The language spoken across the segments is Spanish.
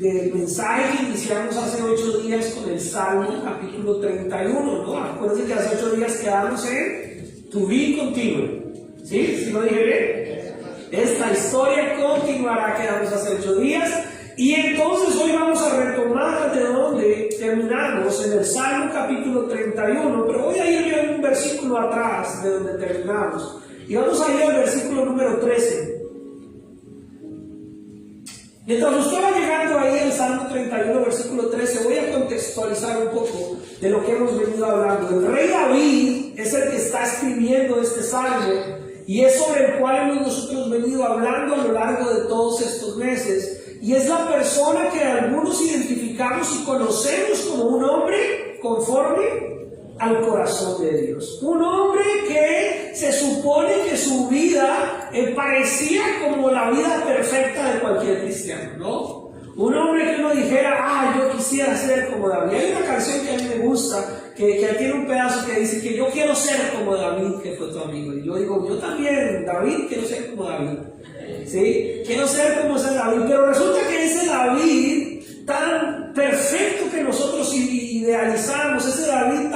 del mensaje que iniciamos hace 8 días con el Salmo capítulo 31, ¿no? Acuérdense que hace 8 días quedamos en To Be Continued, ¿sí? ¿Sí lo dije bien? Esta historia continuará, quedamos hace 8 días, y entonces hoy vamos a retomar de donde terminamos, en el Salmo capítulo 31, pero voy a ir un versículo atrás de donde terminamos, y vamos a ir al versículo número 13. Mientras usted va llegando ahí al Salmo 31, versículo 13, voy a contextualizar un poco de lo que hemos venido hablando. El rey David es el que está escribiendo este salmo y es sobre el cual hemos nosotros venido hablando a lo largo de todos estos meses. Y es la persona que algunos identificamos y conocemos como un hombre conforme al corazón de Dios. Un hombre que se supone que su vida parecía como la vida perfecta de cualquier cristiano, ¿no? Un hombre que uno dijera, yo quisiera ser como David. Hay una canción que a mí me gusta, que tiene un pedazo que dice que yo quiero ser como David, que fue tu amigo. Y yo digo, yo también, David, quiero ser como David. ¿Sí? Quiero ser como ese David, pero resulta que ese David tan perfecto que nosotros idealizamos, ese David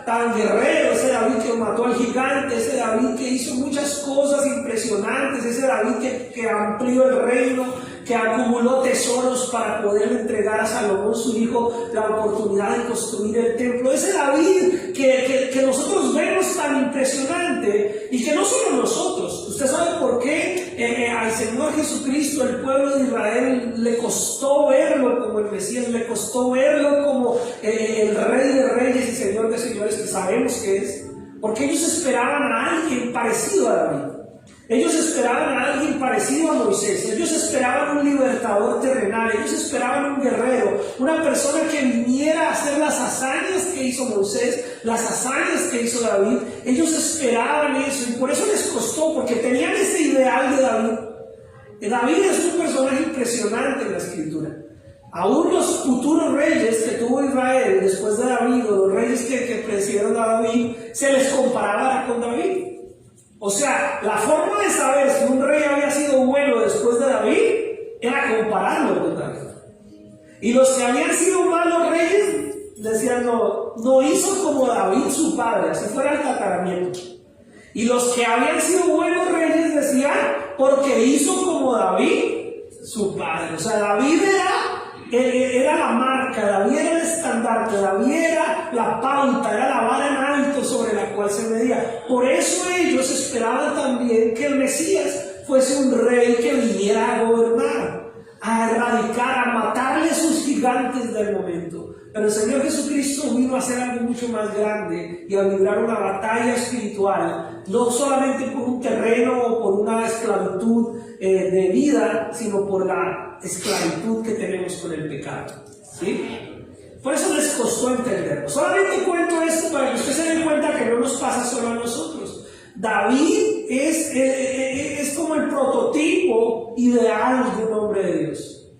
tan guerrero, ese David que mató al gigante, ese David que hizo muchas cosas impresionantes, ese David que amplió el reino, que acumuló tesoros para poder entregar a Salomón, su hijo, la oportunidad de construir el templo. Ese David que nosotros vemos tan impresionante, y que no solo nosotros. Usted sabe por qué al Señor Jesucristo, el pueblo de Israel, le costó verlo como el Mesías, le costó verlo como el Rey de Reyes y Señor de Señores, que sabemos que es, porque ellos esperaban a alguien parecido a David. Ellos esperaban a alguien parecido a Moisés, ellos esperaban un libertador terrenal, ellos esperaban un guerrero, una persona que viniera a hacer las hazañas que hizo Moisés, las hazañas que hizo David. Ellos esperaban eso, y por eso les costó, porque tenían ese ideal de David. David es un personaje impresionante en la Escritura. Aún los futuros reyes que tuvo Israel después de David, o los reyes que precedieron a David, se les comparaba con David. O sea, la forma de saber si un rey había sido bueno después de David era compararlo con David. Y los que habían sido malos reyes decían, no hizo como David su padre, así fuera el tataranieto. Y los que habían sido buenos reyes decían, porque hizo como David su padre. O sea, David era la marca, David era el estandarte, David era la pauta, era la vara en alto sobre la cual se medía. Por eso ellos esperaban también que el Mesías fuese un rey que viniera a gobernar, a erradicar, a matarle a sus gigantes del momento. Pero el Señor Jesucristo vino a hacer algo mucho más grande y a librar una batalla espiritual, no solamente por un terreno o por una esclavitud de vida, sino por la esclavitud que tenemos con el pecado, ¿sí? Por eso les costó entenderlo. Solamente cuento esto para que usted se dé cuenta que no nos pasa solo a nosotros. David es como el prototipo ideal de un hombre de Dios.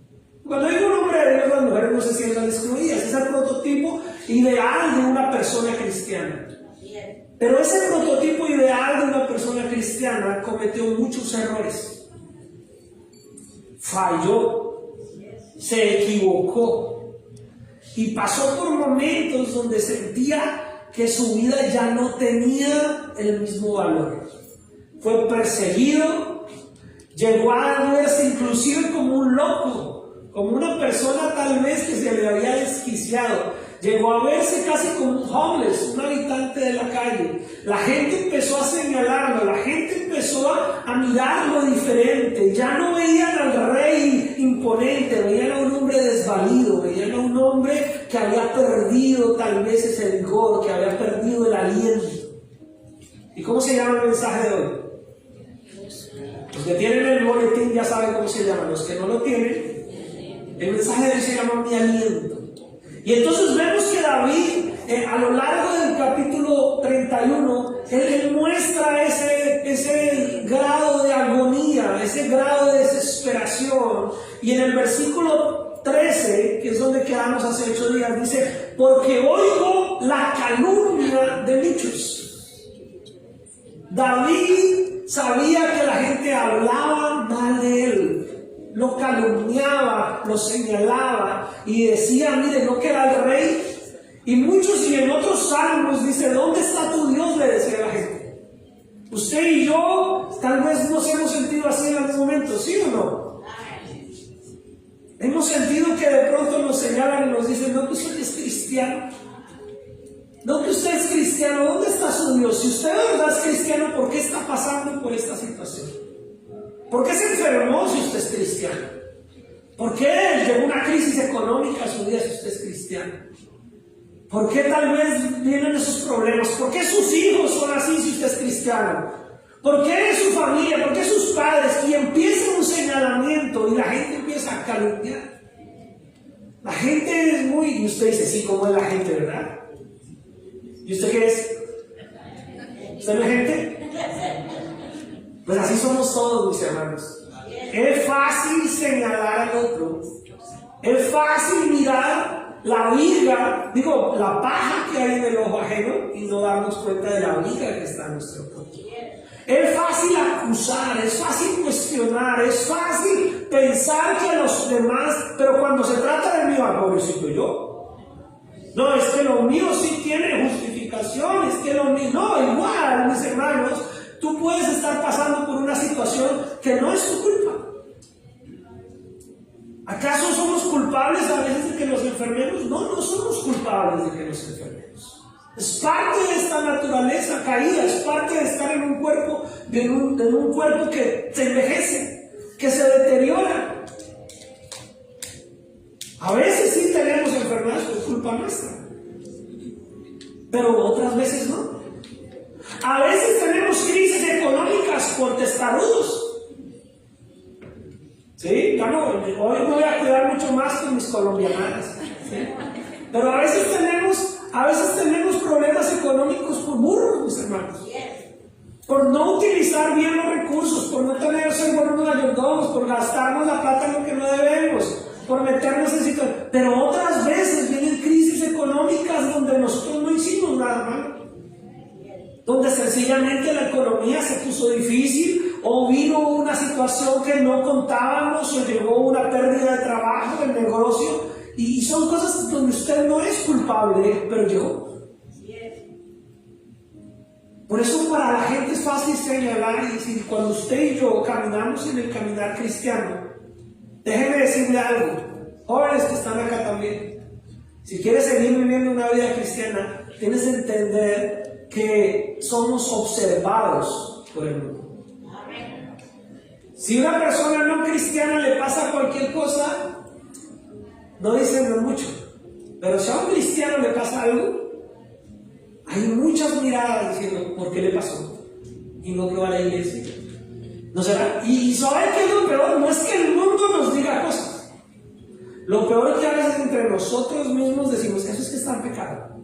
Cuando digo un hombre de Dios, las mujeres no se sientan excluidas. Es el prototipo ideal de una persona cristiana. Pero ese prototipo ideal de una persona cristiana cometió muchos errores. Falló, se equivocó y pasó por momentos donde sentía que su vida ya no tenía el mismo valor. Fue perseguido, llegó a verse inclusive como un loco, como una persona tal vez que se le había desquiciado. Llegó a verse casi como un homeless, un habitante de la calle. La gente empezó a señalarlo, la gente empezó a mirarlo diferente. Ya no veían al rey imponente, veían a un hombre desvalido, veían a un hombre que había perdido tal vez ese vigor, que había perdido el aliento. ¿Y cómo se llama el mensaje de hoy? Los que tienen el boletín ya saben cómo se llama, los que no lo tienen, el mensaje de hoy se llama Mi aliento. Y entonces vemos que David, a lo largo del capítulo 31, él muestra ese grado de agonía, ese grado de desesperación. Y en el versículo 13, que es donde quedamos hace 8 días, dice, porque oigo la calumnia de muchos. David sabía que la gente hablaba mal de él. lo calumniaba, lo señalaba y decía, mire, no queda el rey. Y muchos, y en otros salmos dice, ¿dónde está tu Dios?, le decía la gente. Usted y yo tal vez nos hemos sentido así en algún momento, ¿sí o no? Hemos sentido que de pronto nos señalan y nos dicen, no, que usted es cristiano. No, que usted es cristiano. ¿Dónde está su Dios? Si usted de verdad es cristiano, ¿por qué está pasando por esta situación? ¿Por qué se enfermó si usted es cristiano? ¿Por qué llegó una crisis económica a su vida si usted es cristiano? ¿Por qué tal vez vienen esos problemas? ¿Por qué sus hijos son así si usted es cristiano? ¿Por qué su familia? ¿Por qué sus padres? Y empieza un señalamiento y la gente empieza a calumniar. La gente es muy... Y usted dice, sí, ¿cómo es la gente, verdad? ¿Y usted qué es? ¿Usted no es gente? Pues así somos todos, mis hermanos. Es fácil señalar al otro. Es fácil mirar la viga, la paja que hay en el ojo ajeno y no darnos cuenta de la viga que está en nuestro ojo. Es fácil acusar, es fácil cuestionar, es fácil pensar que los demás, pero cuando se trata de mí, pobrecito yo. No, es que lo mío sí tiene justificación, es que lo mío, no, igual, mis hermanos, tú puedes estar pasando por una situación que no es tu culpa. ¿Acaso somos culpables a veces de que nos enfermemos? No, no somos culpables de que nos enfermemos. Es parte de esta naturaleza caída, es parte de estar en un cuerpo, en un cuerpo que se envejece, que se deteriora. A veces sí tenemos enfermedades por culpa nuestra, pero otras veces no. A veces tenemos crisis económicas por testarudos. ¿Sí? Hoy me voy a cuidar mucho más con mis colombianas. ¿Sí? Pero a veces tenemos problemas económicos por burros, mis hermanos. Por no utilizar bien los recursos, por no tener ser buenos mayordomos, por gastarnos la plata en lo que no debemos, por meternos en situaciones. Pero otras veces vienen crisis económicas donde nosotros no hicimos nada malo. Donde sencillamente la economía se puso difícil, o vino una situación que no contábamos, o llegó una pérdida de trabajo, del negocio, y son cosas donde usted no es culpable, pero llegó. Por eso para la gente es fácil señalar y decir, cuando usted y yo caminamos en el caminar cristiano, déjenme decirle algo, jóvenes que están acá también, si quieres seguir viviendo una vida cristiana, tienes que entender que somos observados por el mundo. Si una persona no cristiana le pasa cualquier cosa, no dicen mucho. Pero si a un cristiano le pasa algo, hay muchas miradas diciendo, ¿por qué le pasó? Y no que va a la iglesia. ¿No será? Y ¿sabe qué es lo peor? No es que el mundo nos diga cosas. Lo peor es que a veces entre nosotros mismos decimos, eso es que está en pecado.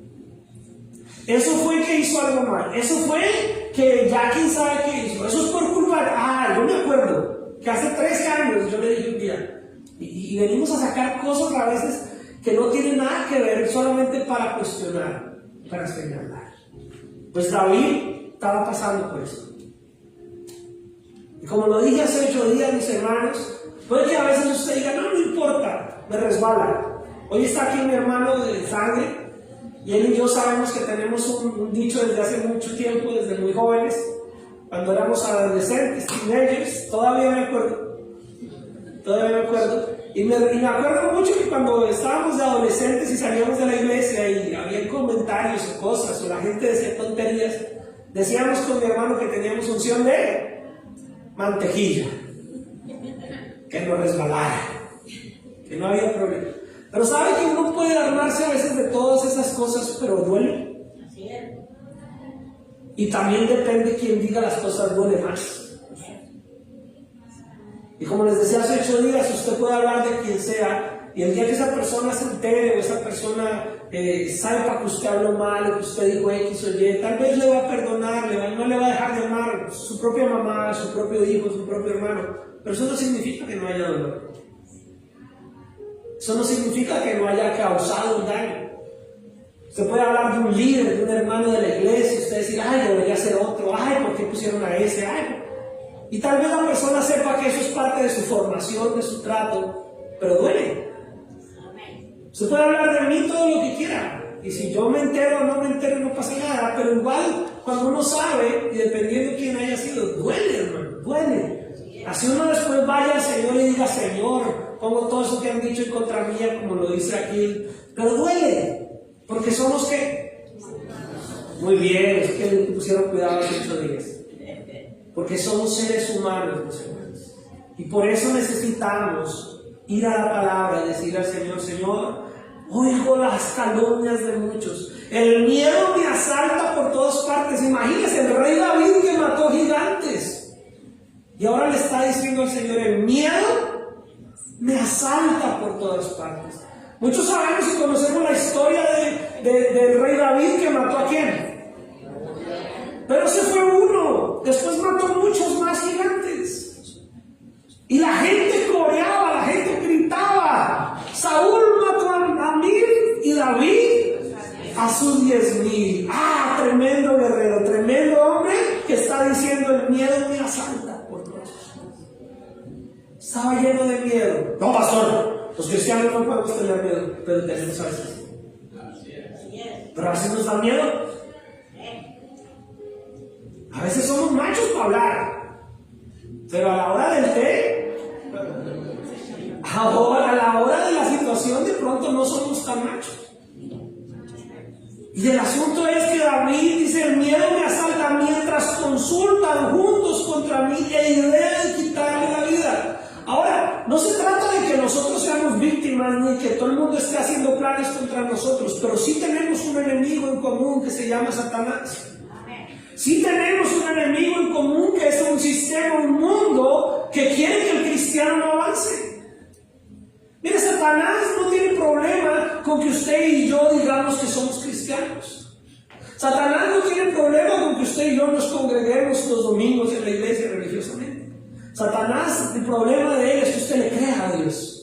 Eso fue que hizo algo mal. Eso fue que ya quién sabe qué hizo. Eso es por culpa de... yo me acuerdo que hace 13 años yo le dije un día, y venimos a sacar cosas a veces que no tienen nada que ver, solamente para cuestionar, para señalar. Pues David estaba pasando por eso. Y como lo dije hace 8 días, mis hermanos, puede que a veces usted diga, no importa, me resbala. Hoy está aquí mi hermano de sangre, y él y yo sabemos que tenemos un dicho desde hace mucho tiempo, desde muy jóvenes, cuando éramos adolescentes, teenagers, todavía me acuerdo. Y me acuerdo mucho que cuando estábamos de adolescentes y salíamos de la iglesia y había comentarios o cosas, o la gente decía tonterías, decíamos con mi hermano que teníamos unción de mantequilla, que no resbalara, que no había problema. Pero sabe que uno puede armarse a veces de todas esas cosas, pero duele. Así es. Y también depende quién diga las cosas, duele más. Y como les decía hace 8 días, usted puede hablar de quien sea, y el día que esa persona se entere o esa persona sepa que usted habló mal o que usted dijo X o Y, tal vez le va a perdonar, no le va a dejar de amar su propia mamá, su propio hijo, su propio hermano. Pero eso no significa que no haya dolor. Eso no significa que no haya causado un daño. Usted puede hablar de un líder, de un hermano de la iglesia, usted decir, debería ser otro, ¿por qué pusieron a ese? Y tal vez la persona sepa que eso es parte de su formación, de su trato, pero duele. Usted puede hablar de mí todo lo que quiera, y si yo me entero o no me entero no pasa nada, pero igual cuando uno sabe, y dependiendo de quién haya sido, duele, hermano, duele. Así uno después vaya al Señor y diga: Señor, pongo todo eso que han dicho en contra mía, como lo dice aquí, pero duele, porque somos ¿qué? Muy bien, es que le pusieron cuidado hace 8 días. Porque somos seres humanos, mis hermanos. Y por eso necesitamos ir a la palabra y decir al Señor: Señor, oigo las calumnias de muchos. El miedo me asalta por todas partes. Imagínense, el rey David que mató gigantes. Y ahora le está diciendo al Señor: el miedo me asalta por todas partes. Muchos sabemos y conocemos la historia del rey David que mató ¿a quién? Pero ese fue uno. Después mató muchos más gigantes. Y la gente coreaba, la gente gritaba. Saúl mató a 1000 y David a sus 10,000. Ah, tremendo guerrero, tremendo hombre que está diciendo: el miedo me asalta por todos. Estaba lleno de miedo. No, pastor, los cristianos no podemos tener miedo, pero tenemos a veces. Pero a veces nos da miedo. A veces somos machos para hablar, pero a la hora del té, a la hora de la situación, de pronto no somos tan machos. Y el asunto es que David dice: el miedo me asalta mientras consultan juntos contra mí e idea de quitarme la vida. Ahora, no se trata de que nosotros seamos víctimas ni que todo el mundo esté haciendo planes contra nosotros, pero sí tenemos un enemigo en común que se llama Satanás. Sí tenemos un enemigo en común que es un sistema, un mundo que quiere que el cristiano no avance. Mire, Satanás no tiene problema con que usted y yo digamos que somos cristianos. Satanás no tiene problema con que usted y yo nos congreguemos los domingos en la iglesia religiosamente. Satanás, el problema de él es que usted le crea a Dios.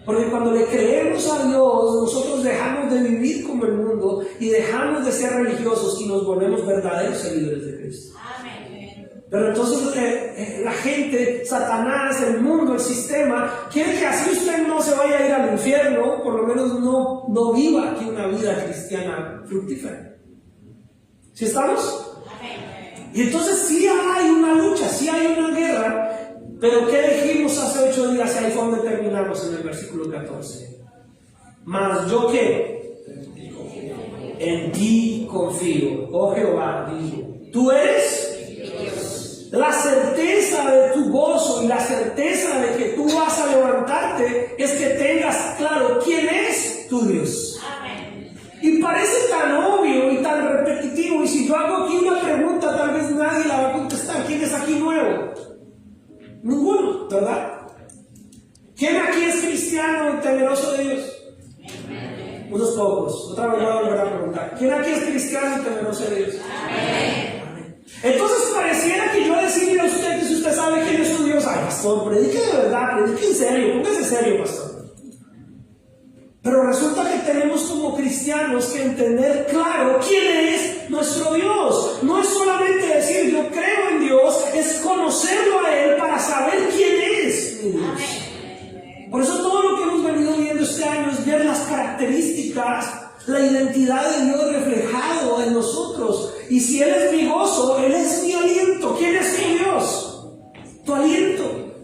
Porque cuando le creemos a Dios, nosotros dejamos de vivir como el mundo y dejamos de ser religiosos y nos volvemos verdaderos seguidores de Cristo. Pero entonces la gente, Satanás, el mundo, el sistema, quiere que así usted no se vaya a ir al infierno, por lo menos no viva aquí una vida cristiana fructífera. ¿Sí estamos? Y entonces sí hay una lucha, sí hay una guerra. Pero ¿qué dijimos hace 8 días? Ahí fue donde terminamos en el versículo 14. Mas yo ¿qué? En ti confío, oh Jehová, digo. Tú eres Dios. La certeza de tu gozo y la certeza de que tú vas a levantarte es que tengas claro quién es tu Dios. Y parece tan obvio y tan repetitivo, y si yo hago aquí una pregunta tal vez nadie la va a contestar. ¿Quién es aquí nuevo? Ninguno, ¿verdad? ¿Quién aquí es cristiano y temeroso de Dios? Unos pocos. Otra vez voy a volver a preguntar: ¿quién aquí es cristiano y temeroso de Dios? Amén. Entonces pareciera que yo decirle a usted que si usted sabe quién es su Dios: ay, pastor, predique de verdad, predique en serio, póngase serio, pastor. Pero resulta que tenemos como cristianos que entender claro quién es nuestro Dios. No es solamente decir yo creo en Dios, es conocerlo a Él para saber quién es mi Dios. Por eso todo lo que hemos venido viendo este año es ver las características, la identidad de Dios reflejado en nosotros. Y si Él es mi gozo, Él es mi aliento. ¿Quién es tu Dios? Tu aliento.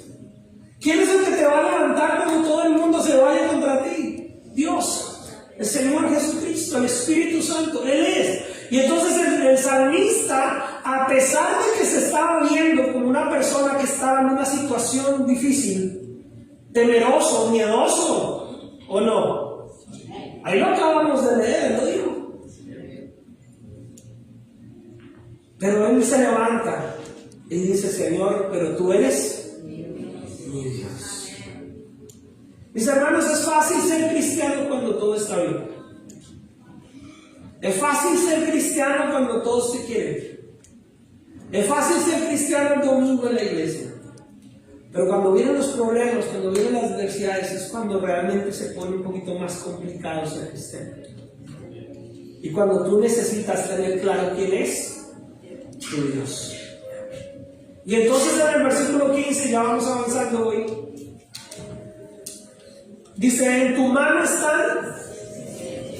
¿Quién es el que te va a levantar cuando todo el mundo se vaya contra ti? Dios, el Señor Jesucristo, el Espíritu Santo, Él es. Y entonces el salmista, a pesar de que se estaba viendo como una persona que estaba en una situación difícil, temeroso, miedoso, ¿o no? Ahí lo acabamos de leer, lo dijo. Pero él se levanta y dice: Señor, pero tú eres mi Dios. Mis hermanos, es fácil ser cristiano cuando todo está bien. Es fácil ser cristiano cuando todos te quieren. Es fácil ser cristiano el domingo en la iglesia. Pero cuando vienen los problemas, cuando vienen las adversidades, es cuando realmente se pone un poquito más complicado ser cristiano. Y cuando tú necesitas tener claro quién es tu Dios. Y entonces en el versículo 15, ya vamos avanzando hoy, dice: en tu mano están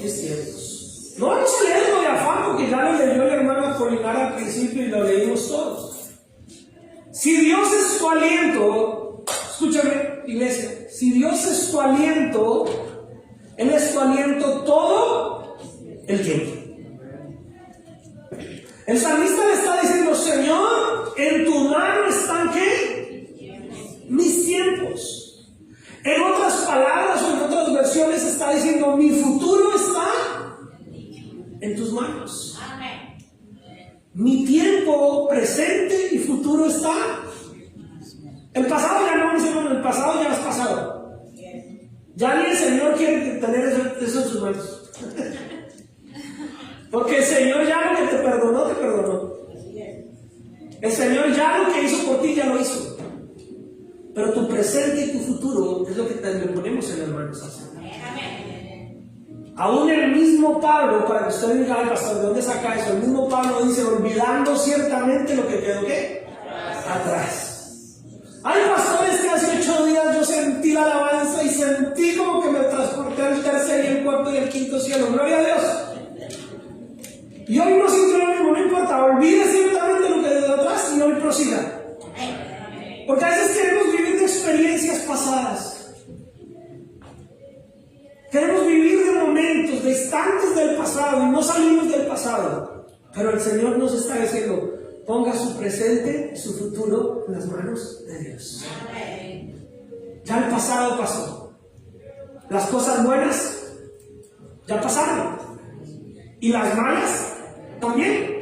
mis tiempos. No vamos a leerlo de afán, porque ya lo leyó el hermano Apolinar al principio y lo leímos todos. Si Dios es tu aliento, escúchame, iglesia, si Dios es tu aliento, Él es tu aliento todo el tiempo. El salmista le está diciendo: Señor, en tu mano están ¿qué? Mis tiempos. En otras palabras o en otras versiones está diciendo: mi futuro está en tus manos. Mi tiempo presente y futuro está. El pasado ya no, mis hermanos, el pasado ya es pasado. Ya ni el Señor quiere tener eso en sus manos. Porque el Señor ya lo que te perdonó, te perdonó. El Señor ya lo que hizo por ti, ya lo hizo. Pero tu presente y tu futuro es lo que le ponemos en las manos al Señor. Aún el mismo Pablo, para que usted diga: ay, pastor, ¿de dónde saca eso? El mismo Pablo dice: olvidando ciertamente lo que quedó ¿qué? Atrás. Ay, pastor, es que hace 8 días yo sentí la alabanza y sentí como que me transporté al tercer y el cuarto y el quinto cielo. Gloria a Dios. Y hoy no sintió lo mismo, no importa, olvide ciertamente lo que quedó atrás y hoy prosiga. Porque a veces queremos vivir de experiencias pasadas. Queremos vivir de momentos, de instantes del pasado y no salimos del pasado. Pero el Señor nos está diciendo: ponga su presente y su futuro en las manos de Dios. Ya el pasado pasó. Las cosas buenas ya pasaron. Y las malas también.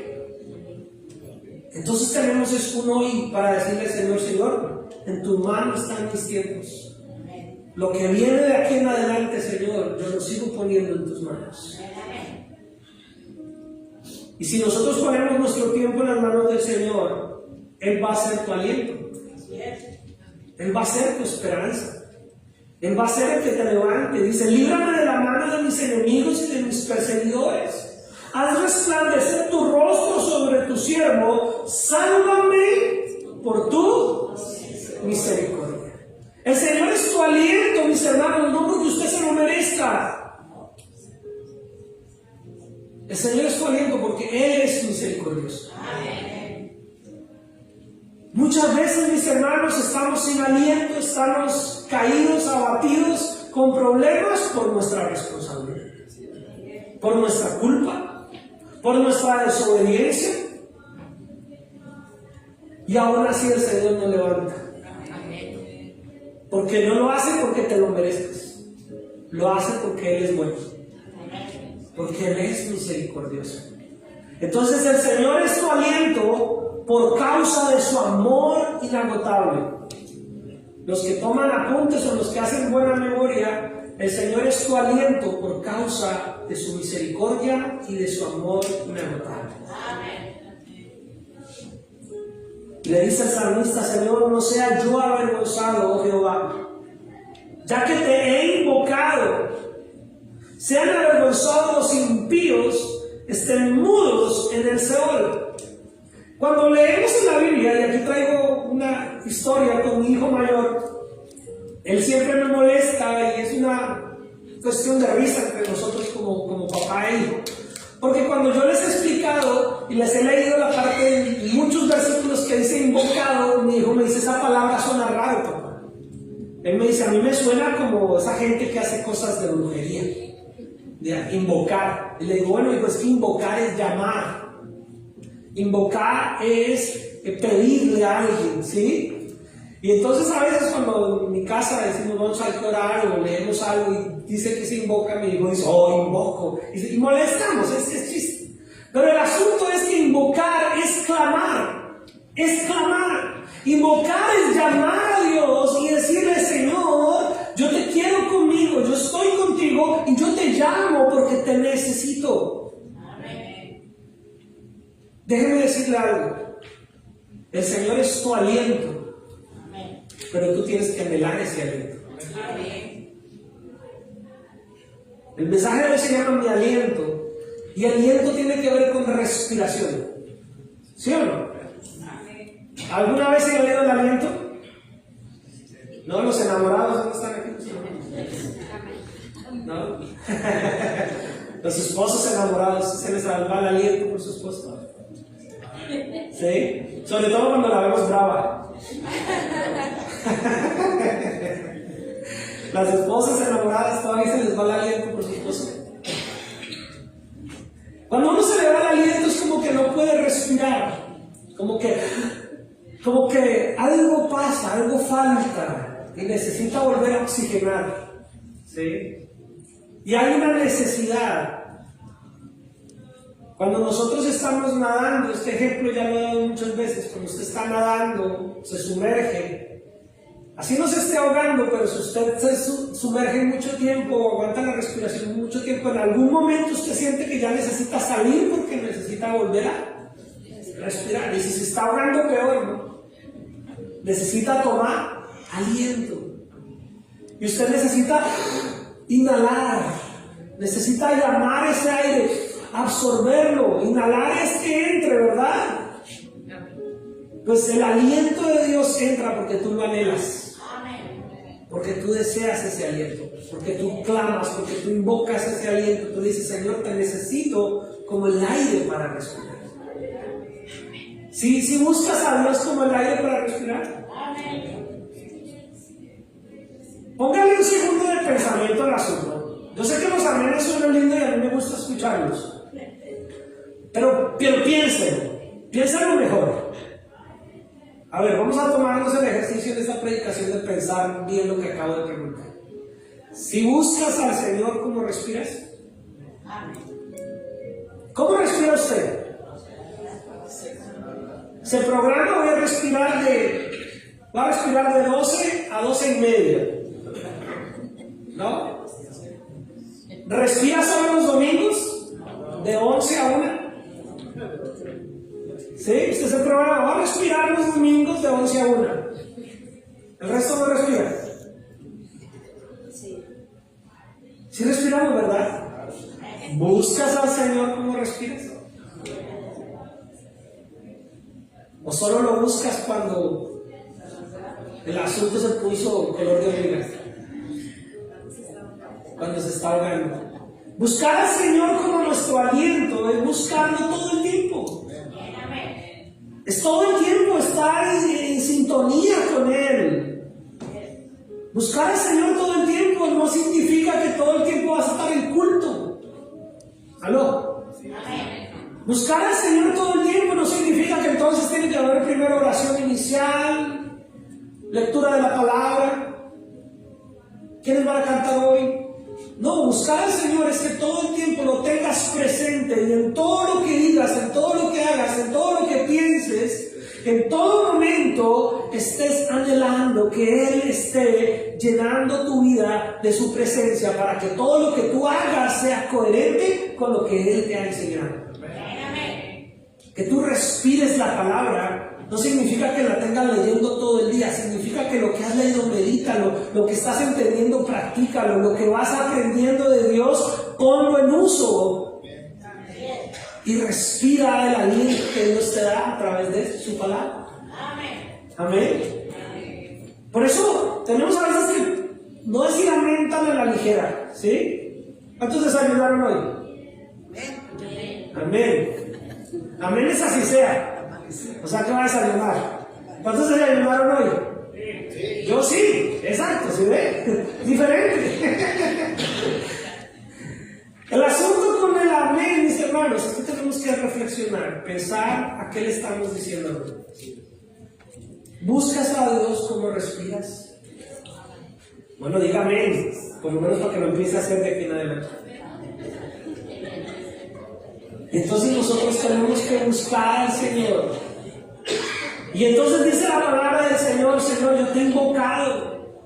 Entonces tenemos un hoy para decirle al Señor: Señor, en tu mano están mis tiempos. Lo que viene de aquí en adelante, Señor, yo lo sigo poniendo en tus manos. Y si nosotros ponemos nuestro tiempo en las manos del Señor, Él va a ser tu aliento. Él va a ser tu esperanza. Él va a ser el que te levante. Dice: líbrame de la mano de mis enemigos y de mis perseguidores. Haz resplandecer tu rostro sobre tu siervo. Sálvame por tu misericordia. El Señor es tu aliento, mis hermanos, no porque usted se lo merezca. El Señor es tu aliento porque Él es misericordioso. Muchas veces, mis hermanos, estamos sin aliento, estamos caídos, abatidos, con problemas por nuestra responsabilidad, por nuestra culpa, por nuestra desobediencia. Y aún así el Señor nos levanta. Porque no lo hace porque te lo mereces. Lo hace porque Él es bueno. Porque Él es misericordioso. Entonces el Señor es tu aliento por causa de su amor inagotable. Los que toman apuntes o los que hacen buena memoria, el Señor es tu aliento por causa de su misericordia y de su amor inagotable. Le dice el salmista: Señor, no sea yo avergonzado, oh Jehová, ya que te he invocado. Sean avergonzados los impíos, estén mudos en el Seol. Cuando leemos en la Biblia, y aquí traigo una historia con mi hijo mayor, él siempre me molesta y es una cuestión de risa entre nosotros como papá e hijo. Porque cuando yo les he explicado y les he leído la parte de muchos versículos que dice invocado, mi hijo me dice: esa palabra suena raro, papá. Él me dice: a mí me suena como esa gente que hace cosas de brujería, de invocar. Y le digo: bueno, hijo, es que invocar es llamar. Invocar es pedirle a alguien, ¿sí? Y entonces a veces cuando en mi casa decimos: vamos a orar o leemos algo y dice que se invoca, mi hijo dice: oh, invoco. Y molestamos, es chiste. Pero el asunto es que invocar es clamar. Es clamar. Invocar es llamar a Dios y decirle: Señor, yo te quiero conmigo, yo estoy contigo y yo te llamo porque te necesito. Amén. Déjeme decirle algo. El Señor es tu aliento. Pero tú tienes que anhelar ese aliento. El mensaje de hoy se llama mi aliento. Y aliento tiene que ver con respiración. ¿Sí o no? ¿Alguna vez se ha oído el aliento? No, los enamorados no están aquí. ¿No? Los esposos enamorados, se les va el aliento por su esposo. ¿Sí? Sobre todo cuando la vemos brava. Las esposas enamoradas todavía se les va el aliento por su esposo. Cuando uno se le va el aliento es como que no puede respirar. Como que algo pasa, algo falta y necesita volver a oxigenar. ¿Sí? Y hay una necesidad. Cuando nosotros estamos nadando, este ejemplo ya lo he dado muchas veces, cuando usted está nadando, se sumerge, así no se esté ahogando, pero si usted se sumerge mucho tiempo, aguanta la respiración mucho tiempo, en algún momento usted siente que ya necesita salir porque necesita volver a respirar. Y si se está ahogando, peor, ¿no? Necesita tomar aliento. Y usted necesita inhalar, necesita llamar ese aire, absorberlo, inhalar es que entre, ¿verdad? Pues el aliento de Dios entra porque tú lo anhelas, porque tú deseas ese aliento, porque tú clamas, porque tú invocas ese aliento, tú dices, Señor, te necesito como el aire para respirar. Si buscas a Dios como el aire para respirar, póngale un segundo de pensamiento al asunto. Yo sé que los amenes son lindos y a mí me gusta escucharlos, pero piénsalo mejor. A ver, vamos a tomarnos el ejercicio de esta predicación de pensar bien lo que acabo de preguntar. Si buscas al Señor, ¿cómo respiras? ¿Cómo respira usted? Se programa, voy a respirar de 12 a 12 y media. ¿No? ¿Respira solo los domingos? De 11 a 1. ¿Sí? Usted se programa, va a respirar los domingos de 11 a 1. ¿El resto no respira? Sí respiramos, ¿verdad? ¿Buscas al Señor cómo respiras? ¿O solo lo buscas cuando el asunto se puso color de hormiga? Cuando se está ahogando. Buscar al Señor como nuestro aliento es buscarlo todo el tiempo. Es todo el tiempo estar en sintonía con Él. Buscar al Señor todo el tiempo no significa que todo el tiempo vas a estar en culto. ¿Aló? Buscar al Señor todo el tiempo no significa que entonces tiene que haber primero oración inicial, lectura de la palabra. ¿Quiénes van a cantar hoy? No, buscar al Señor es que todo el tiempo lo tengas presente y en todo lo que digas, en todo lo que hagas, en todo lo que pienses, en todo momento estés anhelando que Él esté llenando tu vida de su presencia para que todo lo que tú hagas sea coherente con lo que Él te ha enseñado. Que tú respires la palabra no significa que la tengas leyendo todo el día, significa que lo que has leído medítalo, lo que estás entendiendo practícalo, lo que vas aprendiendo de Dios ponlo en uso y respira el aliento que Dios te da a través de su palabra. Amén. Por eso tenemos a veces que no decir amén tan a la ligera, ¿sí? ¿Cuántos desayunaron hoy? Amén. Amén es así sea. O sea, ¿qué va a desayunar? ¿Cuántos desayunaron hoy? Sí. Yo sí, exacto, ¿sí ve? Diferente. El asunto con el amén, mis hermanos, es que tenemos que reflexionar, pensar a qué le estamos diciendo. ¿Buscas a Dios como respiras? Bueno, diga amén, por lo menos para que lo empiece a hacer de aquí en adelante. Entonces nosotros tenemos que buscar al Señor. Y entonces dice la palabra del Señor, Señor, yo te he invocado.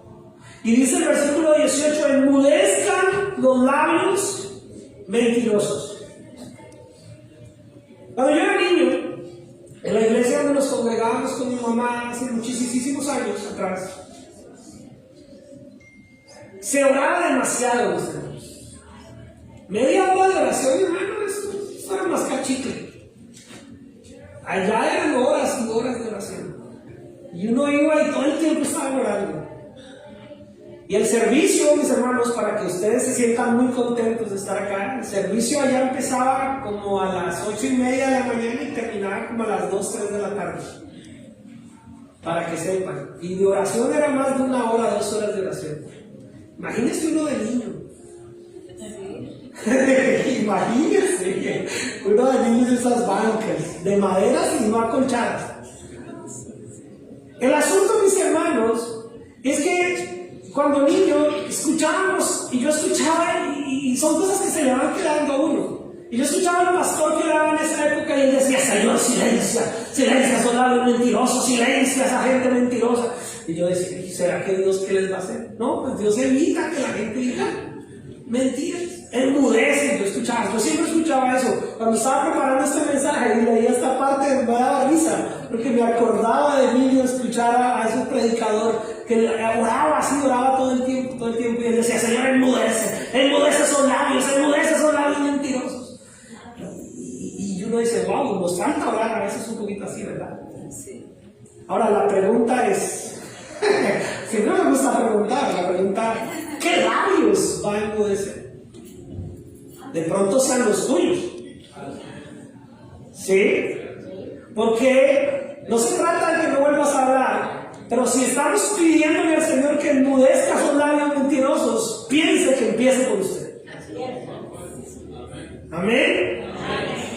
Y dice el versículo 18, enmudezcan los labios mentirosos. Cuando yo era niño, en la iglesia donde nos congregábamos con mi mamá hace muchísimos años atrás, se oraba demasiado, mis hermanos. Media hora de oración, hermano, eso era más cachicle. Allá eran horas y horas de oración. Y uno iba y todo el tiempo estaba orando. Y el servicio, mis hermanos, para que ustedes se sientan muy contentos de estar acá, el servicio allá empezaba como a las 8:30 de la mañana y terminaba como a las 2, 3 de la tarde. Para que sepan. Y de oración era más de 1 hora, 2 horas de oración. Imagínense uno de niño. Imagínense uno de niños de esas bancas, de maderas y no acolchadas. El asunto, mis hermanos, es que cuando niño escuchábamos, y yo escuchaba, y son cosas que se le van quedando a uno. Y yo escuchaba al pastor que oraba en esa época y él decía: Señor, silencia, silencia, esos labios mentirosos, silencia, esa gente mentirosa. Y yo decía: ¿será que Dios qué les va a hacer? No, pues Dios evita que la gente diga mentiras, enmudece. Yo siempre escuchaba eso. Cuando estaba preparando este mensaje y leía esta parte, me daba risa, porque me acordaba de mí y escuchar a ese predicador que oraba así, oraba todo el tiempo, y él decía: Señor, enmudece esos labios mentirosos. Y uno dice: wow, nos falta orar a veces un poquito así, ¿verdad? Sí. Ahora la pregunta es, siempre me gusta preguntar, ¿qué labios va a enmudecer? De pronto sean los tuyos. ¿Sí? Porque no se trata de que no vuelvas a hablar, pero si estamos pidiéndole al Señor que enmudezca esos labios mentirosos, piense que empiece con usted. Amén.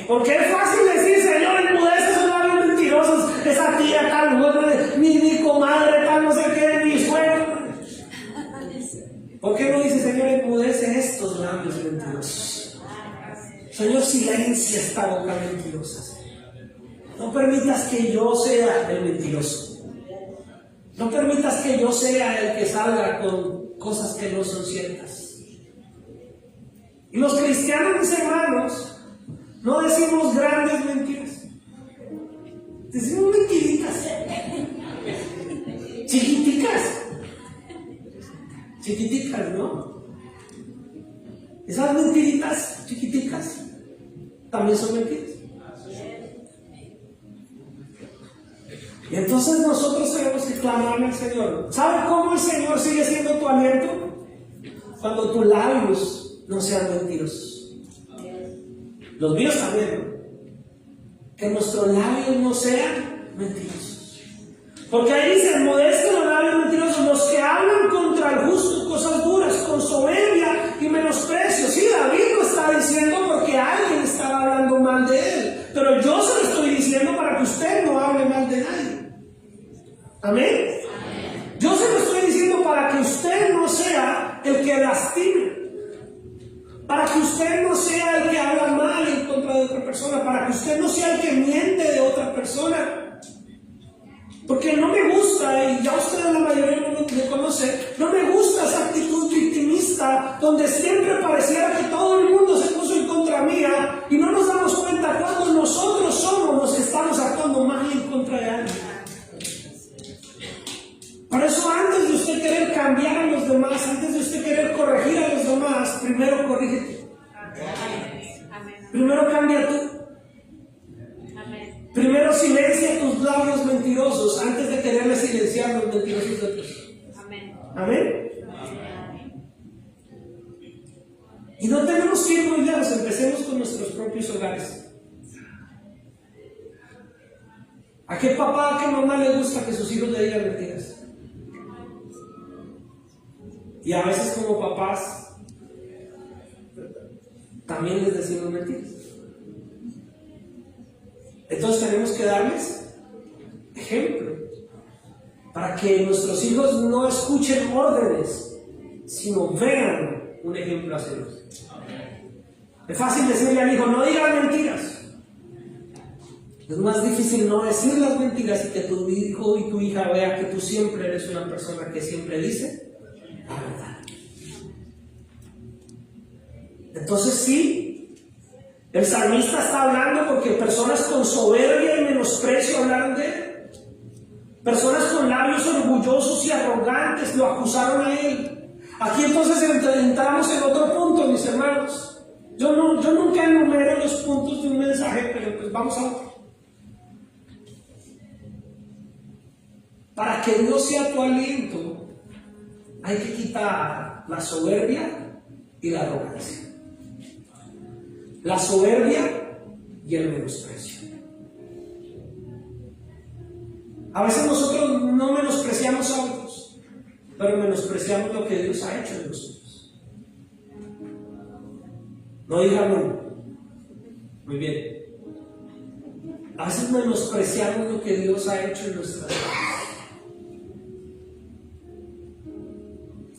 Porque es fácil decir: Señor, enmudece esos labios mentirosos, esa tía tal, mi comadre tal, no sé qué, mi suegro. ¿Por qué no dice: Señor, enmudece estos labios mentirosos? Señor, silencia esta boca mentirosa. No permitas que yo sea el mentiroso. No permitas que yo sea el que salga con cosas que no son ciertas. Y los cristianos, mis hermanos, no decimos grandes mentiras. Decimos mentiritas. Chiquiticas, ¿no? Esas mentiritas chiquiticas también son mentiras. Y entonces nosotros tenemos que clamarle al Señor. ¿Sabes cómo el Señor sigue siendo tu aliento? Cuando tus labios no sean mentirosos. Los míos también, ¿no? Que nuestros labios no sean mentirosos. Porque ahí dice: enmudezcan los labios mentirosos, los que hablan contra el justo cosas duras, con soberbia y menosprecio. Sí, David lo está diciendo porque alguien estaba hablando mal de él, pero yo se lo estoy diciendo para que usted no hable mal de nadie. ¿Amén? Yo se lo estoy diciendo para que usted no sea el que lastime, para que usted no sea el que habla mal en contra de otra persona, para que usted no sea el que miente de otra persona. Porque no me gusta, y ya ustedes la mayoría me conoce, no me gusta esa actitud victimista donde siempre pareciera que todo el mundo se puso en contra mía y no nos damos cuenta cuando nosotros somos los que estamos actuando mal en contra de alguien. Por eso, antes de usted querer cambiar a los demás, antes de usted querer corregir a los demás, primero corrígete. Primero cambia tú. Primero silencia tus labios mentirosos antes de quererle silenciar los mentirosos de otros. Amén. Y no tenemos que ir muy lejos, empecemos con nuestros propios hogares. ¿A qué papá, a qué mamá le gusta que sus hijos le digan mentiras? Y a veces como papás también les decimos mentiras. Entonces tenemos que darles ejemplo para que nuestros hijos no escuchen órdenes, sino vean un ejemplo hacia Dios. Es fácil decirle al hijo: no digas mentiras. Es más difícil no decir las mentiras y que tu hijo y tu hija vea que tú siempre eres una persona que siempre dice la verdad. Entonces sí, el salmista está hablando porque personas con soberbia y menosprecio hablaron de él. Personas con labios orgullosos y arrogantes lo acusaron a él. Aquí entonces entramos en otro punto, mis hermanos. Yo nunca enumero los puntos de un mensaje, pero pues vamos a otro. para que Dios sea tu aliento, hay que quitar la soberbia y la arrogancia. La soberbia y el menosprecio. A veces nosotros no menospreciamos a otros, pero menospreciamos lo que Dios ha hecho en nosotros. No digan muy bien. A veces menospreciamos lo que Dios ha hecho en nuestras vidas.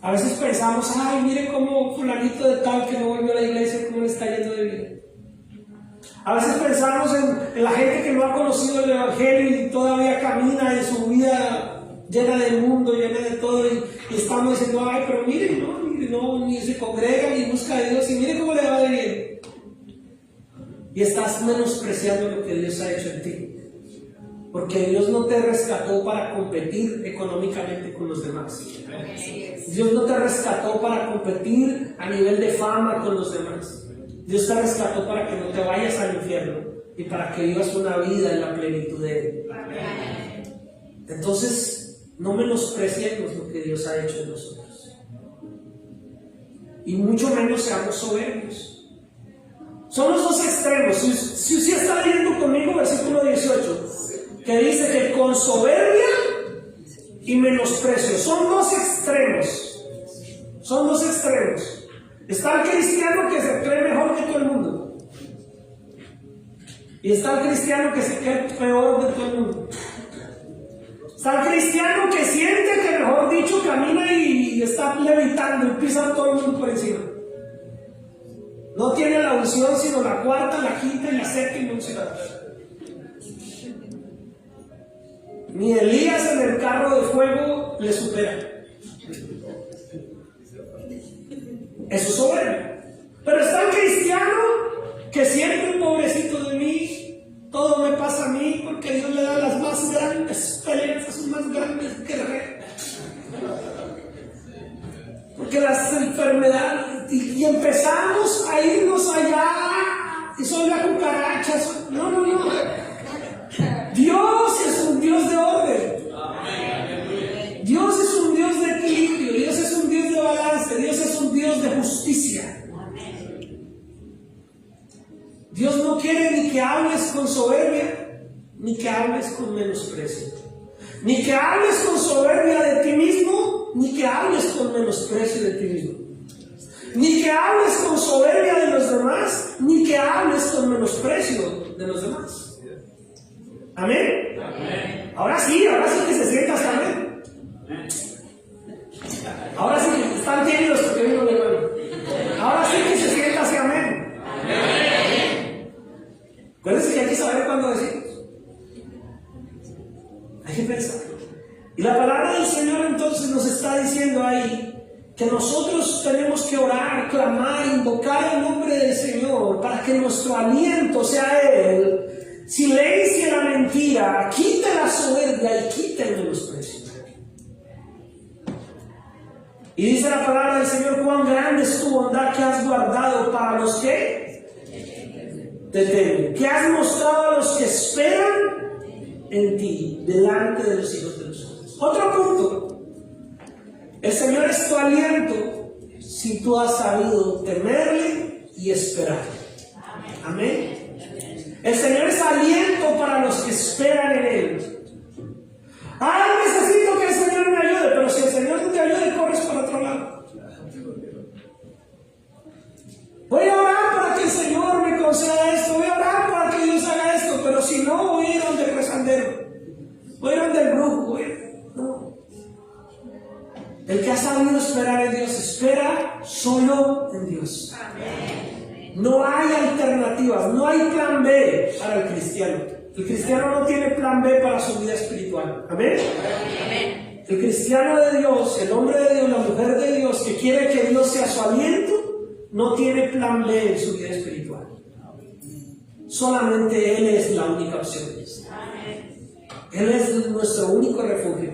A veces pensamos, ay, mire cómo fulanito de tal que no volvió a la iglesia, cómo le está yendo de vida. A veces pensamos en la gente que no ha conocido el Evangelio y todavía camina en su vida llena de mundo, llena de todo, y estamos diciendo, ay, pero miren, no, ni se congrega ni busca a Dios, y miren cómo le va de bien. Y estás menospreciando lo que Dios ha hecho en ti. Porque Dios no te rescató para competir económicamente con los demás. Dios no te rescató para competir a nivel de fama con los demás. Dios te rescató para que no te vayas al infierno y para que vivas una vida en la plenitud de Él. Entonces, no menospreciemos lo que Dios ha hecho en nosotros. Y mucho menos seamos soberbios. Son los dos extremos. Si usted está leyendo conmigo, versículo 18, que dice que con soberbia y menosprecio. Son dos extremos. Son dos extremos. Está el cristiano que se cree mejor que todo el mundo. Y está el cristiano que se cree peor de todo el mundo. Está el cristiano que siente que, mejor dicho, camina y está levitando y pisa a todo el mundo por encima. No tiene la unción, sino la cuarta, la quinta y la séptima unción. Ni Elías en el carro de fuego le supera. Eso es soberbio. Pero está el cristiano que siempre, pobrecito de mí, todo me pasa a mí porque Dios le da las más grandes peleas, las más grandes guerreras. Porque las enfermedades, y empezamos a irnos allá, y son las cucarachas. No. Dios es un Dios de orden. Dios es un Dios de equilibrio. Dios es un Dios de balance. Dios es un Dios de justicia. Dios no quiere ni que hables con soberbia, ni que hables con menosprecio. Ni que hables con soberbia de ti mismo, ni que hables con menosprecio de ti mismo. Ni que hables con soberbia de los demás, ni que hables con menosprecio de los demás. ¿Amén? Amén. Ahora sí que se sienta hasta amén. Ahora sí que están tímidos porque vino mi hermano. Ahora sí que se sienta hacia amén. Amén. Acuérdense que hay que saber cuándo decimos. Hay que pensar. Y la palabra del Señor entonces nos está diciendo ahí que nosotros tenemos que orar, clamar, invocar el nombre del Señor para que nuestro aliento sea Él. Silencia la mentira, quite la soberbia y quite el menosprecio. Y dice la palabra del Señor, cuán grande es tu bondad que has guardado para los que te temen, que has mostrado a los que esperan en ti, delante de los hijos de los hombres. Otro punto, el Señor es tu aliento si tú has sabido temerle y esperar. Amén. El Señor es aliento para los que esperan en Él. Necesito que el Señor me ayude, pero si el Señor no te ayude, corres para otro lado. Voy a orar para que el Señor me conceda esto, voy a orar para que Dios haga esto, pero si no, voy a ir donde el rezandero, voy a ir donde el brujo, no. El que ha sabido esperar en Dios, espera solo en Dios. No hay alternativas, no hay plan B para el cristiano. El cristiano no tiene plan B para su vida espiritual. ¿Amén? Amén. El cristiano de Dios, el hombre de Dios, la mujer de Dios, que quiere que Dios sea su aliento, no tiene plan B en su vida espiritual. Solamente Él es la única opción. Él es nuestro único refugio.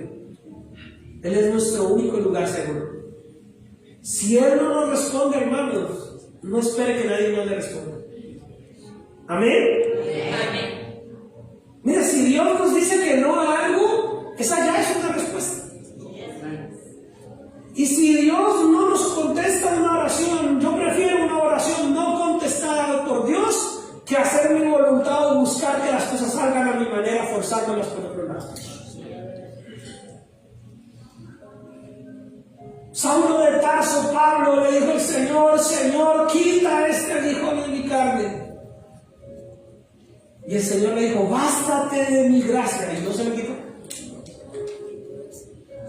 Él es nuestro único lugar seguro. Si Él no nos responde, hermanos, no espere que nadie más le responda. ¿Amén? Amén. Mira, si Dios nos dice que no a algo, esa ya es una respuesta. si Dios no nos contesta una oración, yo prefiero una oración no contestada por Dios que hacer mi voluntad o buscar que las cosas salgan a mi manera, forzándolas por otro lado. Saulo de Tarso, Pablo, le dijo al Señor: Señor, quita este aguijón de mi carne. Y el Señor le dijo: bástate de mi gracia. Y no se le quitó.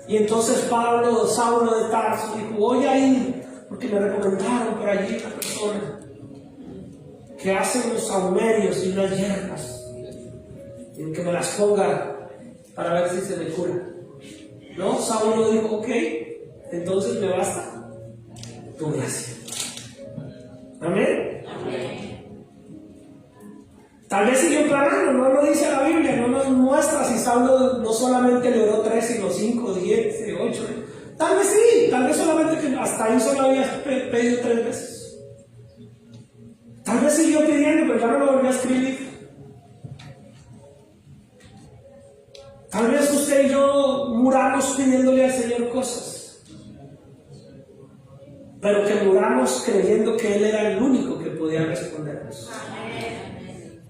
Y entonces Saulo de Tarso dijo: voy a ir, porque me recomendaron por allí una persona que hace unos saumerios y unas hierbas, y que me las ponga para ver si se me cura. No, Saulo dijo: ok, entonces me basta tu gracia. Amén. Tal vez siguió clamando, no lo dice la Biblia, no nos muestra si Saulo no solamente le oró 3, sino 5, 10, 8. Tal vez sí, tal vez solamente que hasta ahí solo había pedido 3 veces. Tal vez siguió pidiendo, pero ya no lo volvió a escribir. Tal vez usted y yo muramos pidiéndole al Señor cosas, pero que muramos creyendo que Él era el único que podía respondernos.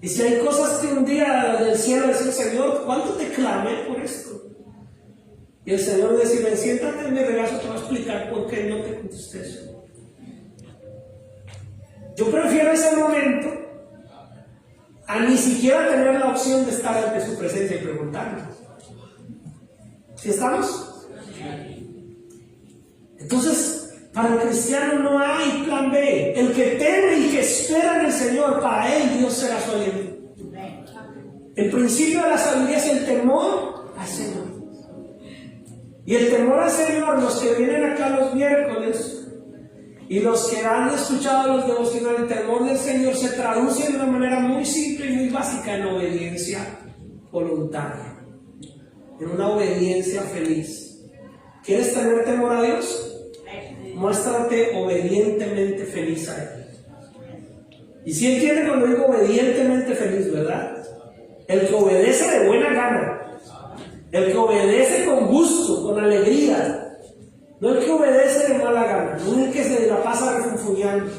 Y si hay cosas que un día del cielo decir: Señor, ¿cuánto te clamé por esto? Y el Señor decía: siéntate en mi regazo, te voy a explicar por qué no te contesté eso. Yo prefiero ese momento a ni siquiera tener la opción de estar ante su presencia y preguntarle. ¿Sí estamos? Entonces, para el cristiano no hay plan B. El que teme y que espera en el Señor, para él Dios será su aliento. El principio de la sabiduría es el temor al Señor. Y el temor al Señor, los que vienen acá los miércoles y los que han escuchado los devocionales, el temor del Señor se traduce de una manera muy simple y muy básica en obediencia voluntaria, en una obediencia feliz. ¿Quieres tener temor a Dios? Muéstrate obedientemente feliz a Él. Y si entiende cuando digo obedientemente feliz, ¿verdad? El que obedece de buena gana, el que obedece con gusto, con alegría. No el que obedece de mala gana, no el que se la pasa refunfuñando,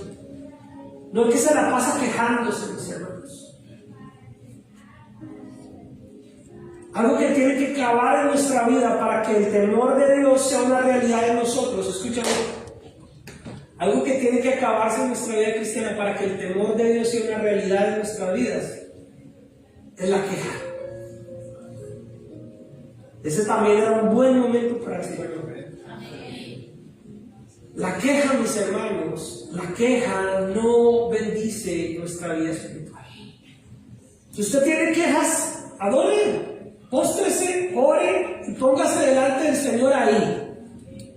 no el que se la pasa quejándose, mis hermanos. Algo que tiene que clavar en nuestra vida para que el temor de Dios sea una realidad en nosotros. Escúchame. Algo que tiene que acabarse en nuestra vida cristiana para que el temor de Dios sea una realidad en nuestras vidas es la queja. Ese también era un buen momento para decirlo. La queja, mis hermanos, la queja no bendice nuestra vida espiritual. Si usted tiene quejas, adore, póstrese, ore y póngase delante del Señor ahí.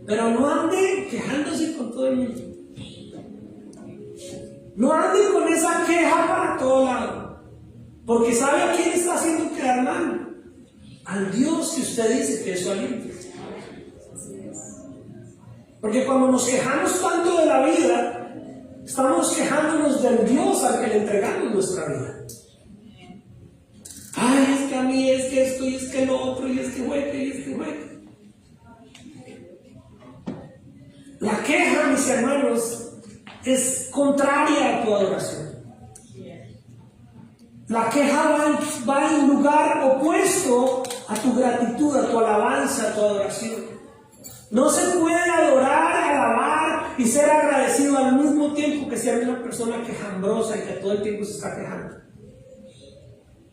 Pero no ande quejándose con todo el mundo. No ande con esa queja para todo lado. Porque ¿sabe a quién está haciendo quedar mal? Al Dios que usted dice que es su aliento. Porque cuando nos quejamos tanto de la vida, estamos quejándonos del Dios al que le entregamos nuestra vida. Ay, es que a mí, es que esto, y es que lo otro, y es que hueco, y es que hueco. La queja, mis hermanos, es contraria a tu adoración. La queja va en lugar opuesto a tu gratitud, a tu alabanza, a tu adoración. No se puede adorar, alabar y ser agradecido al mismo tiempo que ser una persona quejambrosa y que todo el tiempo se está quejando.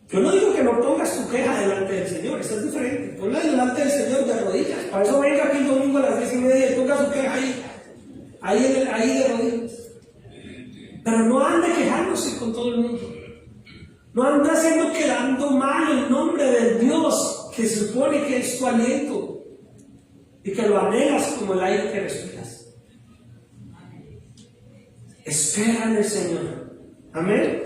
Yo no digo que no pongas tu queja delante del Señor, eso es diferente. Ponla delante del Señor de rodillas. Para eso venga aquí el domingo a las 10:30 y ponga su queja ahí de rodillas. Pero no ande quejándose con todo el mundo. No ande quedando mal el nombre del Dios que se supone que es tu aliento y que lo anhelas como el aire que respiras. Espera en el Señor. Amén.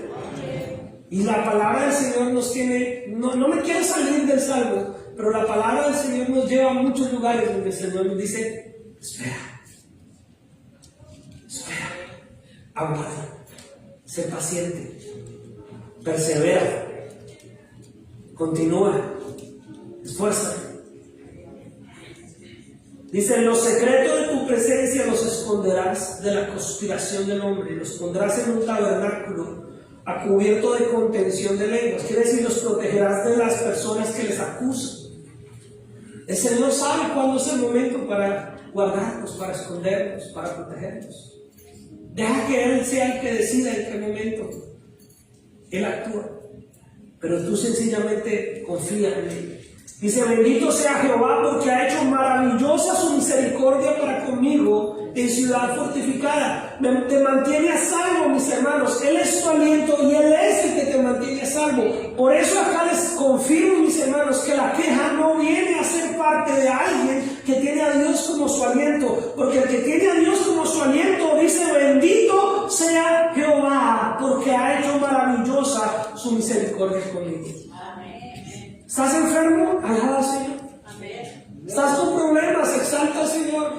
Y la palabra del Señor nos tiene, no me quiero salir del salmo, pero la palabra del Señor nos lleva a muchos lugares donde el Señor nos dice: espera, aguarda, sé paciente, persevera, continúa, esfuérzate. Dice, en los secretos de tu presencia los esconderás de la conspiración del hombre, y los pondrás en un tabernáculo a cubierto de contención de lenguas. Quiere decir, los protegerás de las personas que les acusan. El Señor sabe cuándo es el momento para guardarnos, para escondernos, para protegernos. Deja que Él sea el que decida en qué momento Él actúa. Pero tú sencillamente confía en Él. Dice, bendito sea Jehová porque ha hecho maravillosa su misericordia para conmigo en ciudad fortificada. Te mantiene a salvo, mis hermanos. Él es tu aliento y Él es el que te mantiene a salvo. Por eso acá les confirmo, mis hermanos, que la queja no viene a ser parte de alguien que tiene a Dios como su aliento. Porque el que tiene a Dios como su aliento dice, bendito sea Jehová porque ha hecho maravillosa su misericordia conmigo. ¿Estás enfermo? Alaba al Señor. ¿Estás con problemas? Exalta al Señor.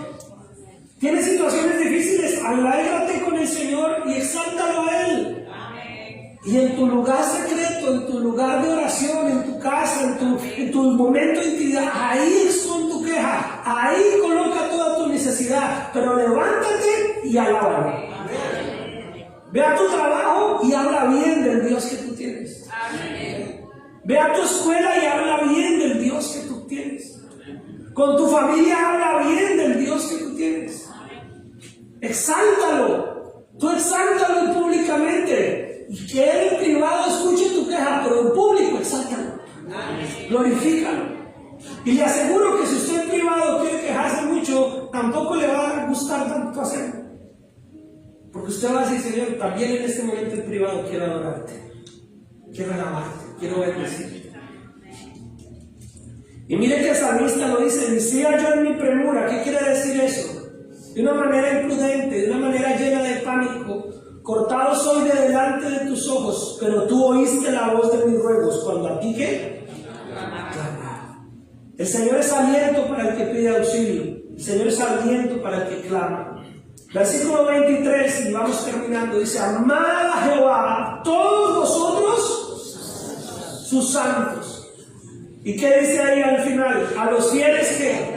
¿Tienes situaciones difíciles? Alágrate con el Señor y exáltalo a Él. Y en tu lugar secreto, en tu lugar de oración, en tu casa, en tu momento de intimidad, ahí expon tu queja, ahí coloca toda tu necesidad, pero levántate y alábalo. Ve a tu trabajo y habla bien del Dios que tú tienes. Ve a tu escuela y habla bien del Dios que tú tienes. Con tu familia habla bien del Dios que tú tienes. Exáltalo. Tú exáltalo públicamente. Y que Él en privado escuche tu queja, pero en público exáltalo. Glorifícalo. Y le aseguro que si usted en privado quiere quejarse mucho, tampoco le va a gustar tanto hacerlo. Porque usted va a decir, Señor, también en este momento en privado quiero adorarte. Quiero alabarte. Quiero bendecirte. Y mire que el salmista lo dice, decía yo en mi premura. ¿Qué quiere decir eso? De una manera imprudente, de una manera llena de pánico, cortado soy de delante de tus ojos, pero tú oíste la voz de mis ruegos. Cuando a ti ¿qué? Clama. El Señor es aliento para el que pide auxilio. El Señor es aliento para el que clama. Versículo 23, y vamos terminando, dice, amad a Jehová todos vosotros sus santos. ¿Y qué dice ahí al final? A los fieles que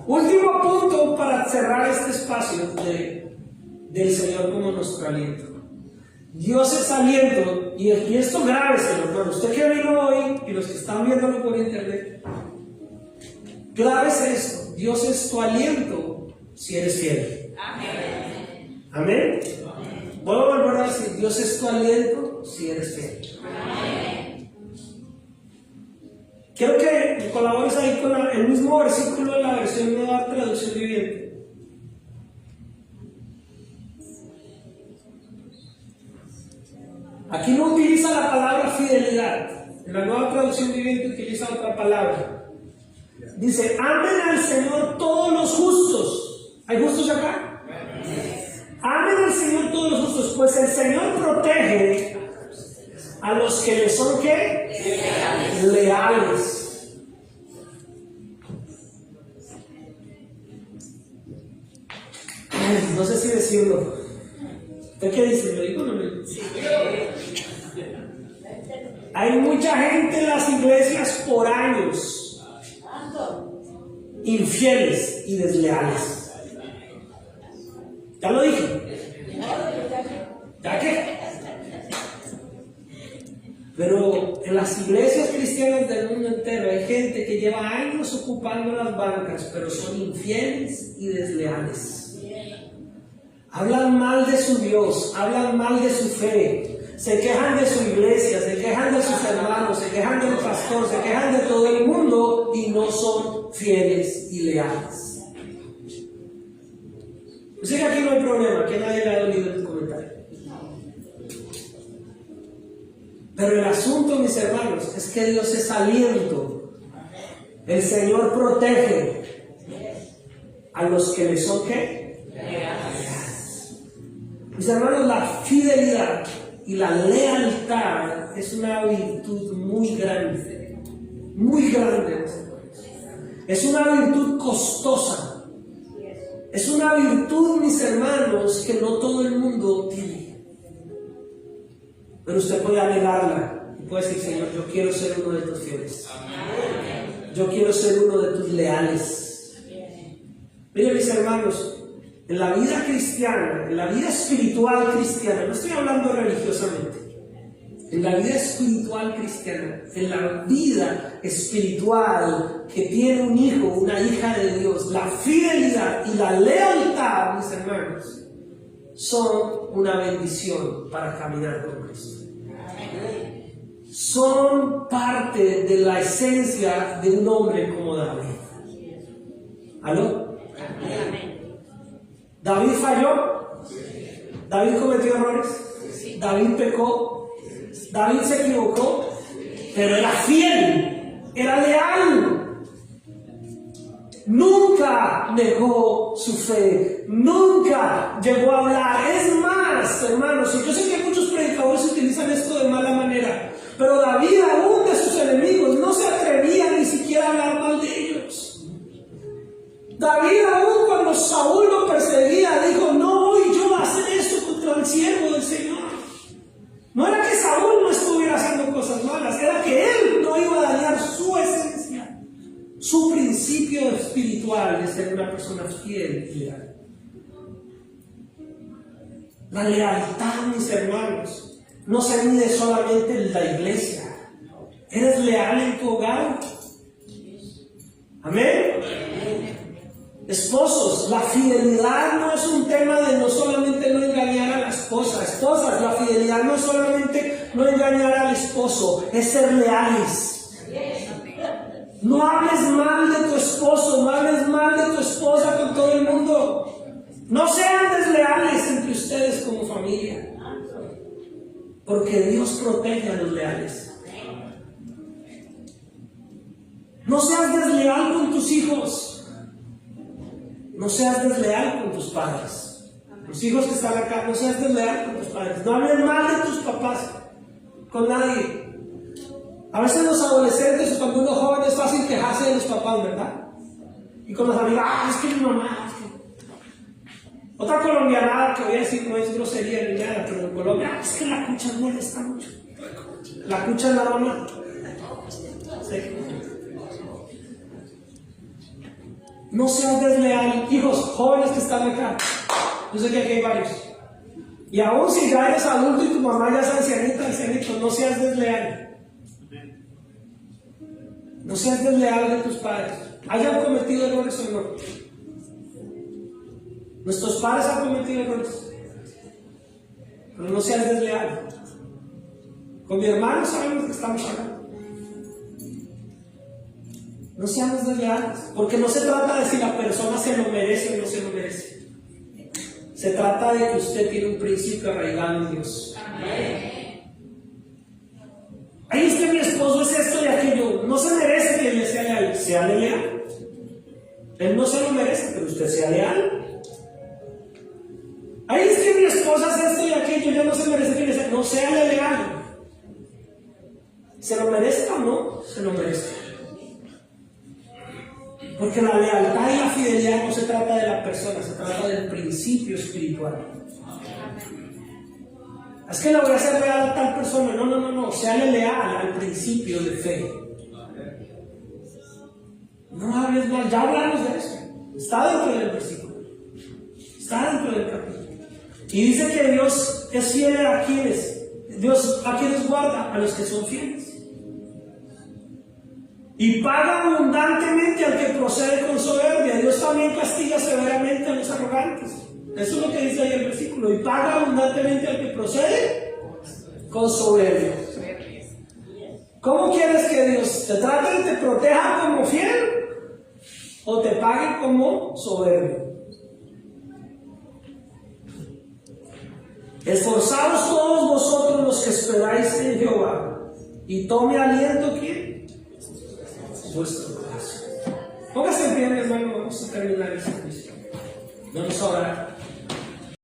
último punto para cerrar este espacio del Señor como nuestro aliento. Dios es aliento, y esto grábeselo, pero usted que vino hoy y los que están viéndolo por internet, grábese esto: Dios es tu aliento si eres fiel. Amén. Amén. Voy a volver a decir, Dios es tu aliento si eres fiel. Amén. Quiero que colabores ahí con el mismo versículo de la versión Nueva Traducción Viviente. Aquí no utiliza la palabra fidelidad. En la Nueva Traducción Viviente utiliza otra palabra. Dice, amen al Señor todos los justos. ¿Hay justos acá? Amen al Señor todos los justos, pues el Señor protege a los que le son ¿qué? Leales. No sé si decirlo. ¿Usted qué dice? ¿Lo digo o no lo digo? Hay mucha gente en las iglesias por años infieles y desleales. Ya lo dije. ¿Ya qué? Pero en las iglesias cristianas del mundo entero hay gente que lleva años ocupando las bancas, pero son infieles y desleales. Hablan mal de su Dios, hablan mal de su fe, se quejan de su iglesia, se quejan de sus hermanos, se quejan del pastor, se quejan de todo el mundo y no son fieles y leales. Así que aquí no hay problema, que nadie le ha dolido el comentario. Pero el asunto, mis hermanos, es que Dios es aliento. El Señor protege a los que le son ¿qué? Leales. Mis hermanos, la fidelidad y la lealtad es una virtud muy grande. Muy grande. Es una virtud costosa. Es una virtud, mis hermanos, que no todo el mundo tiene. Pero usted puede anhelarla y puede decir, Señor, yo quiero ser uno de tus fieles. Amén. yo quiero ser uno de tus leales. Miren, mis hermanos, en la vida cristiana, en la vida espiritual cristiana, no estoy hablando religiosamente, en la vida espiritual cristiana, en la vida espiritual que tiene un hijo, una hija de Dios, la fidelidad y la lealtad, mis hermanos, son una bendición para caminar con Cristo. Son parte de la esencia de un hombre como David. ¿Aló? ¿David falló? ¿David cometió errores? ¿David pecó? ¿David se equivocó? Pero era fiel, era leal. Nunca negó su fe, nunca llegó a hablar. Es más, hermanos, y yo sé que muchos predicadores utilizan esto de mala manera, pero David, aún de sus enemigos, no se atrevía ni siquiera a hablar mal de ellos. David, aún cuando Saúl lo perseguía, dijo: no voy yo a hacer esto contra el siervo del Señor. No era que Saúl no estuviera haciendo cosas malas, era que él no iba a dañar su esencia, su principio espiritual de ser una persona fiel y leal. La lealtad, mis hermanos, no se mide solamente en la iglesia. ¿Eres leal en tu hogar? Amén. Esposos, la fidelidad no es un tema de no solamente no engañar a la esposa. Esposas, la fidelidad no es solamente no engañar al esposo, es ser leales. No hables mal de tu esposo, no hables mal de tu esposa con todo el mundo. No sean desleales entre ustedes como familia, porque Dios protege a los leales. No seas desleal con tus hijos. No seas desleal con tus padres. Los hijos que están acá, no seas desleal con tus padres. No hables mal de tus papás con nadie. A veces los adolescentes o cuando uno es joven es fácil quejarse de los papás, ¿verdad? Y con los amigos: es que mi mamá, es que... Otra colombianada que voy a decir, no es grosería ni nada, pero en Colombia, es que la cucha molesta mucho. La cucha es la mamá. Sí. No seas desleal. Hijos jóvenes que están acá, yo sé que aquí hay varios, y aún si ya eres adulto y tu mamá ya es ancianito, no seas desleal. No seas desleal de tus padres, hayan cometido errores o no. Nuestros padres han cometido errores, pero no seas desleal. Con mi hermano sabemos que estamos hablando. No seamos desleales, porque no se trata de si la persona se lo merece o no se lo merece. Se trata de que usted tiene un principio arraigado en Dios. Ahí es que mi esposo es esto y aquello. No se merece que le sea leal. Sea leal. Él no se lo merece, pero usted sea leal. Ahí es que mi esposa es esto y aquello. Ya no se merece que le sea. No sea leal. ¿Se lo merece o no? Se lo merece. Porque la lealtad y la fidelidad no se trata de la persona, se trata del principio espiritual. Es que le voy a hacer leal a tal persona. No. Séale leal al principio de fe. No hables mal. Ya hablamos de eso. Está dentro del versículo. Está dentro del capítulo. Y dice que Dios es fiel a quienes. Dios a quienes guarda, a los que son fieles. Y paga abundantemente al que procede con soberbia. Dios también castiga severamente a los arrogantes. Eso es lo que dice ahí el versículo. Y paga abundantemente al que procede con soberbia. ¿Cómo quieres que Dios te trate y te proteja como fiel? ¿O te pague como soberbio? Esforzaos todos vosotros los que esperáis en Jehová. Y tome aliento, ¿quién? Vuestro corazón. Póngase en pie, mi hermano, vamos a terminar esta misión. Vamos a orar.